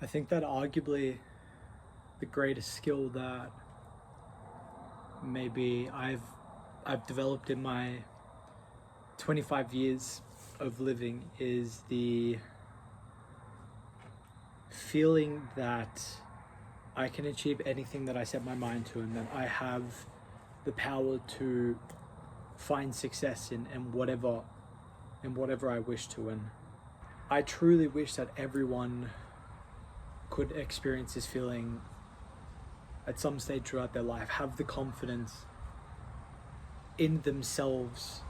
I think that arguably the greatest skill that maybe I've developed in my 25 years of living is the feeling that I can achieve anything that I set my mind to, and that I have the power to find success in whatever I wish to. And I truly wish that everyone could experience this feeling at some stage throughout their life, have the confidence in themselves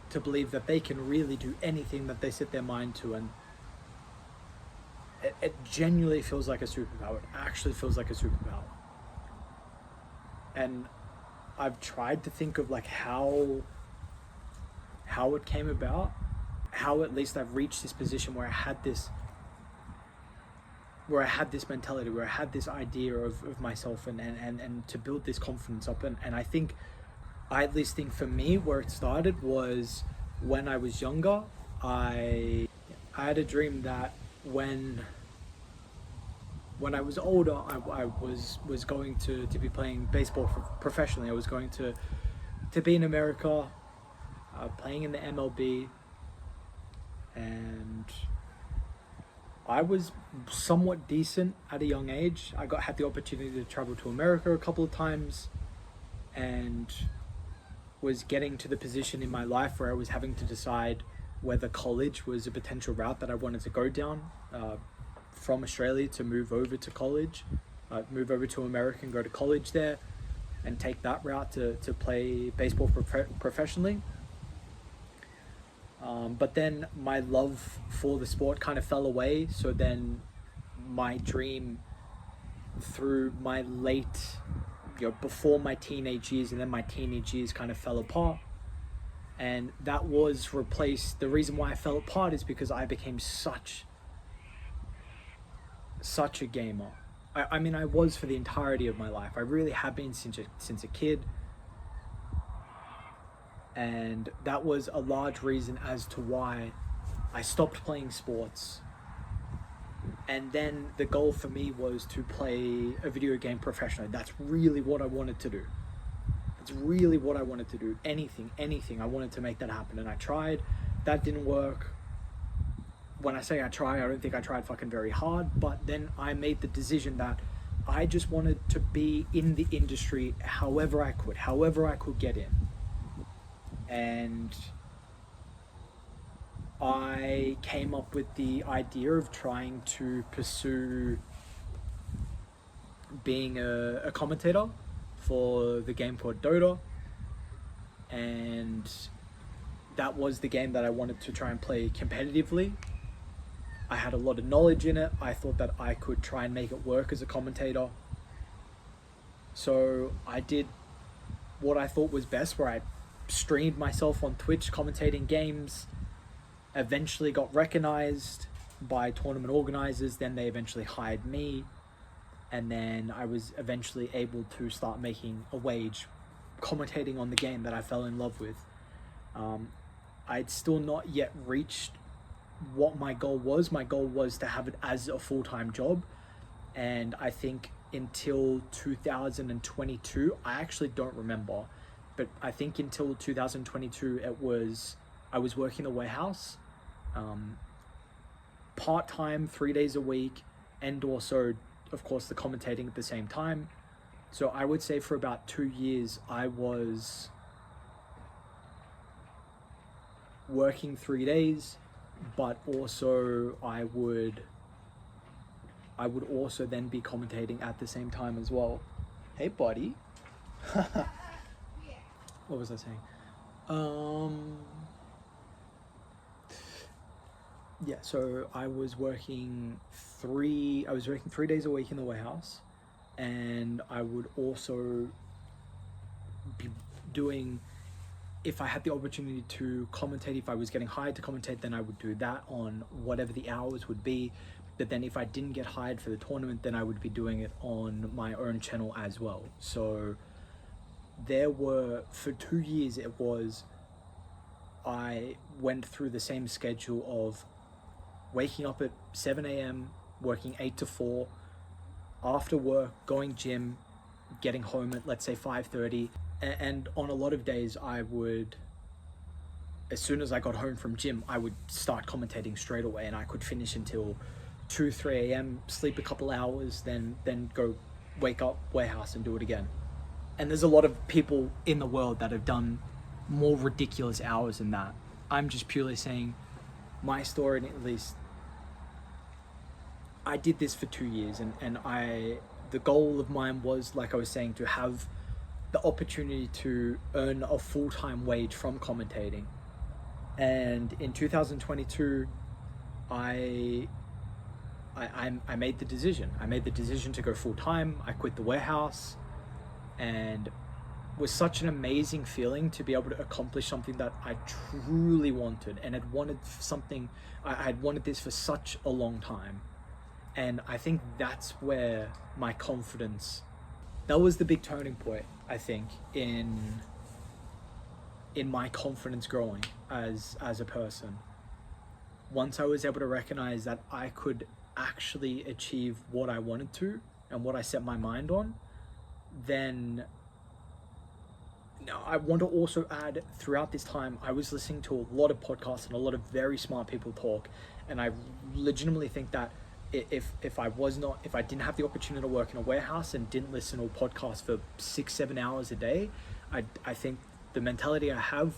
to believe that they can really do anything that they set their mind to. And it genuinely feels like a superpower. It actually feels like a superpower. And I've tried to think of like how it came about, how at least I've reached this position where I had this mentality, where I had this idea of myself, and to build this confidence up. And I at least think for me, where it started was when I was younger. I had a dream that when I was older, I was going to be playing baseball professionally. I was going to be in America, playing in the MLB, and I was somewhat decent at a young age. I had the opportunity to travel to America a couple of times, and was getting to the position in my life where I was having to decide whether college was a potential route that I wanted to go down, from Australia to move over to college, move over to America and go to college there and take that route to play baseball professionally. But then my love for the sport kind of fell away. So then my dream through my late, before my teenage years and then my teenage years kind of fell apart. And that was replaced. The reason why I fell apart is because I became such a gamer. I mean, I was for the entirety of my life. I really have been since a kid. And that was a large reason as to why I stopped playing sports. And then the goal for me was to play a video game professionally. That's really what I wanted to do. That's really what I wanted to do. Anything. I wanted to make that happen. And I tried. That didn't work. When I say I try, I don't think I tried fucking very hard. But then I made the decision that I just wanted to be in the industry however I could get in. And I came up with the idea of trying to pursue being a commentator for the game called Dota. And that was the game that I wanted to try and play competitively. I had a lot of knowledge in it. I thought that I could try and make it work as a commentator. So I did what I thought was best, where I streamed myself on Twitch commentating games, eventually got recognized by tournament organizers. Then they eventually hired me, and then I was eventually able to start making a wage commentating on the game that I fell in love with. I'd still not yet reached what my goal was. My goal was to have it as a full-time job, and I think until 2022, I actually don't remember, but I think until 2022 I was working the warehouse, part-time, 3 days a week, and also of course the commentating at the same time. So I would say for about 2 years I was working 3 days, but also I would also then be commentating at the same time as well. Hey buddy. What was I saying? Yeah, so I was working 3 days a week in the warehouse, and I would also be doing, if I had the opportunity to commentate, if I was getting hired to commentate, then I would do that on whatever the hours would be. But then if I didn't get hired for the tournament, then I would be doing it on my own channel as well. So for 2 years, I went through the same schedule of waking up at 7 a.m., working 8 to 4, after work, going gym, getting home at, let's say, 5:30. And on a lot of days, I would, as soon as I got home from gym, I would start commentating straight away, and I could finish until 2, 3 a.m., sleep a couple hours, then go wake up, warehouse, and do it again. And there's a lot of people in the world that have done more ridiculous hours than that. I'm just purely saying my story, and at least I did this for 2 years, and the goal of mine was, like I was saying, to have the opportunity to earn a full-time wage from commentating. And in 2022, I made the decision. I made the decision to go full-time. I quit the warehouse, and it was such an amazing feeling to be able to accomplish something that I truly wanted, and had wanted something. I had wanted this for such a long time. And I think that's where my confidence, that was the big turning point, I think, in my confidence growing as a person. Once I was able to recognize that I could actually achieve what I wanted to and what I set my mind on, then I want to also add, throughout this time, I was listening to a lot of podcasts and a lot of very smart people talk. And I legitimately think that if I didn't have the opportunity to work in a warehouse and didn't listen to a podcast for 6-7 hours a day, I think the mentality I have,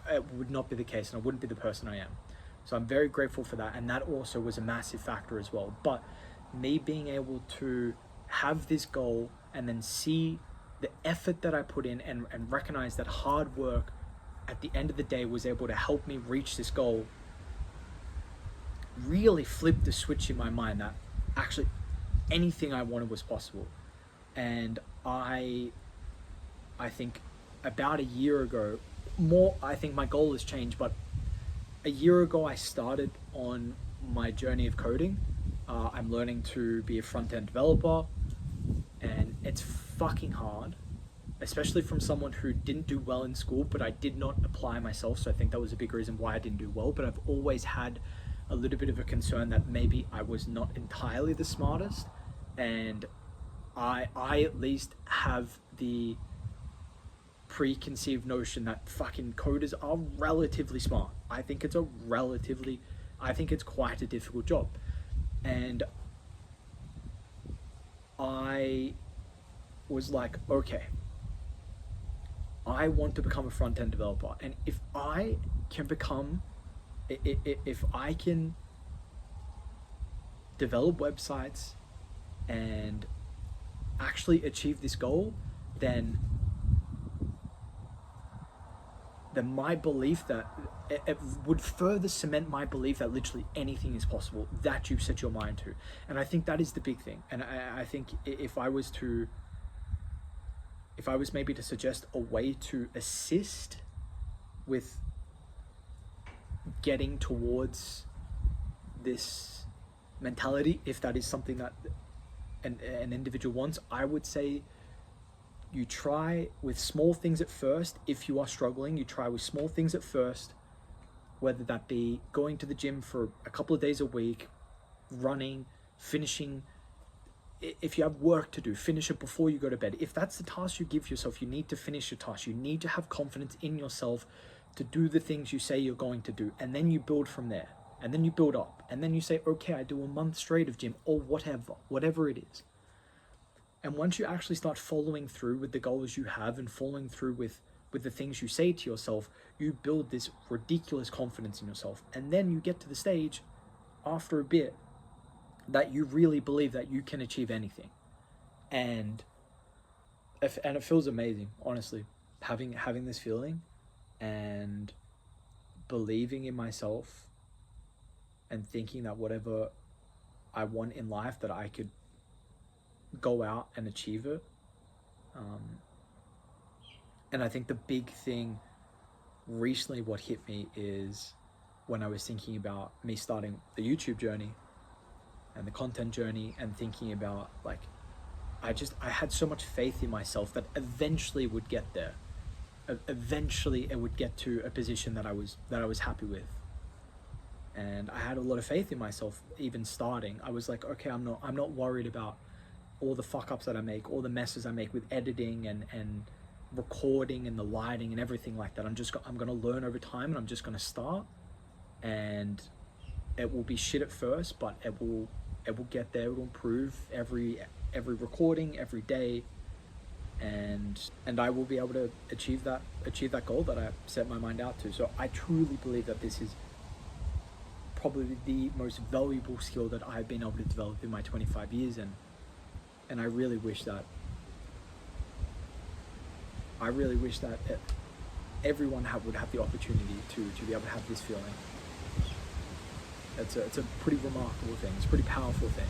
it would not be the case, and I wouldn't be the person I am. So I'm very grateful for that, and that also was a massive factor as well. But me being able to have this goal and then see the effort that I put in, and recognize that hard work at the end of the day was able to help me reach this goal, really flipped the switch in my mind that actually anything I wanted was possible. And I think about a year ago, I think my goal has changed, but a year ago I started on my journey of coding. I'm learning to be a front-end developer, and it's fucking hard, especially from someone who didn't do well in school, but I did not apply myself. So I think that was a big reason why I didn't do well. But I've always had a little bit of a concern that maybe I was not entirely the smartest, and I at least have the preconceived notion that fucking coders are relatively smart. I think it's quite a difficult job. And I was like, okay, I want to become a front-end developer, and if I can develop websites and actually achieve this goal, then my belief that it would further cement my belief that literally anything is possible that you set your mind to. And I think that is the big thing. And I think if I was maybe to suggest a way to assist with getting towards this mentality, if that is something that an individual wants, I would say you try with small things at first. If you are struggling, you try with small things at first, whether that be going to the gym for a couple of days a week, running, finishing. If you have work to do, finish it before you go to bed. If that's the task you give yourself, you need to finish your task. You need to have confidence in yourself to do the things you say you're going to do, and then you build from there, and then you build up, and then you say, okay, I do a month straight of gym, or whatever it is. And once you actually start following through with the goals you have, and following through with the things you say to yourself, you build this ridiculous confidence in yourself. And then you get to the stage after a bit that you really believe that you can achieve anything. And it feels amazing, honestly, having this feeling and believing in myself and thinking that whatever I want in life, that I could go out and achieve it. And I think the big thing recently, what hit me, is when I was thinking about me starting the YouTube journey and the content journey, and thinking about, like, I had so much faith in myself that eventually it would get there. Eventually it would get to a position that I was happy with. and I had a lot of faith in myself even starting. I was like, okay, I'm not worried about all the fuck ups that I make, all the messes I make with editing and recording and the lighting and everything like that. I'm gonna learn over time, and I'm just gonna start, and it will be shit at first, but it will get there. It will improve every recording, every day, and I will be able to achieve that goal that I set my mind out to. So I truly believe that this is probably the most valuable skill that I've been able to develop in my 25 years, and I really wish that everyone would have the opportunity to be able to have this feeling. It's a pretty remarkable thing. It's a pretty powerful thing.